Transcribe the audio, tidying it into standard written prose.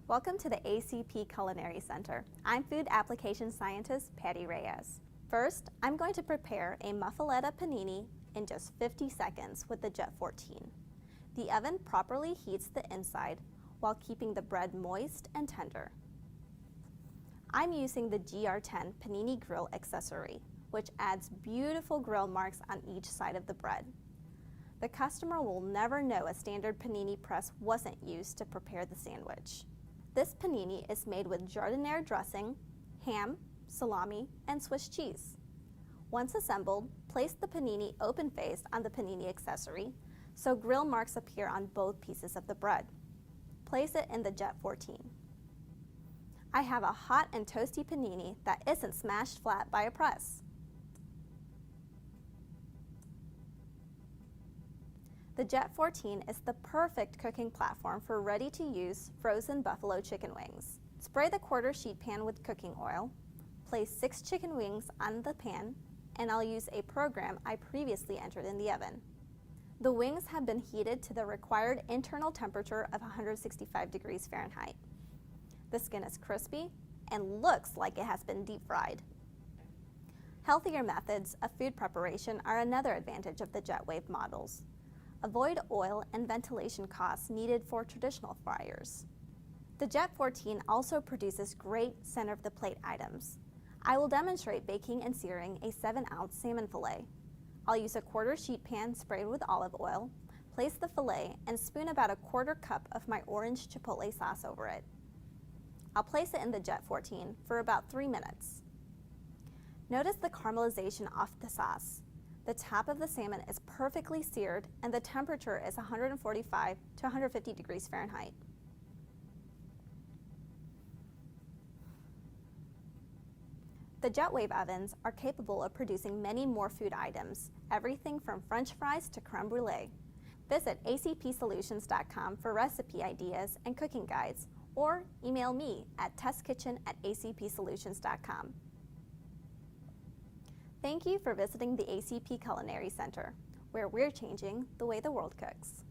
Welcome to the ACP Culinary Center. I'm Food Application Scientist Patty Reyes. First, I'm going to prepare a muffaletta panini in just 50 seconds with the Jet 14. The oven properly heats the inside while keeping the bread moist and tender. I'm using the GR10 panini grill accessory, which adds beautiful grill marks on each side of the bread. The customer will never know a standard panini press wasn't used to prepare the sandwich. This panini is made with jardiniere dressing, ham, salami, and Swiss cheese. Once assembled, place the panini open-faced on the panini accessory so grill marks appear on both pieces of the bread. Place it in the Jet 14. I have a hot and toasty panini that isn't smashed flat by a press. The Jet 14 is the perfect cooking platform for ready-to-use frozen buffalo chicken wings. Spray the quarter sheet pan with cooking oil, place 6 chicken wings on the pan, and I'll use a program I previously entered in the oven. The wings have been heated to the required internal temperature of 165 degrees Fahrenheit. The skin is crispy and looks like it has been deep fried. Healthier methods of food preparation are another advantage of the Jetwave models. Avoid oil and ventilation costs needed for traditional fryers. The Jet 14 also produces great center-of-the-plate items. I will demonstrate baking and searing a 7-ounce salmon fillet. I'll use a quarter sheet pan sprayed with olive oil, place the fillet, and spoon about a quarter cup of my orange chipotle sauce over it. I'll place it in the Jet 14 for about 3 minutes. Notice the caramelization off the sauce. The top of the salmon is perfectly seared and the temperature is 145 to 150 degrees Fahrenheit. The Jetwave ovens are capable of producing many more food items, everything from French fries to creme brulee. Visit acpsolutions.com for recipe ideas and cooking guides, or email me at testkitchen@acpsolutions.com. Thank you for visiting the ACP Culinary Center, where we're changing the way the world cooks.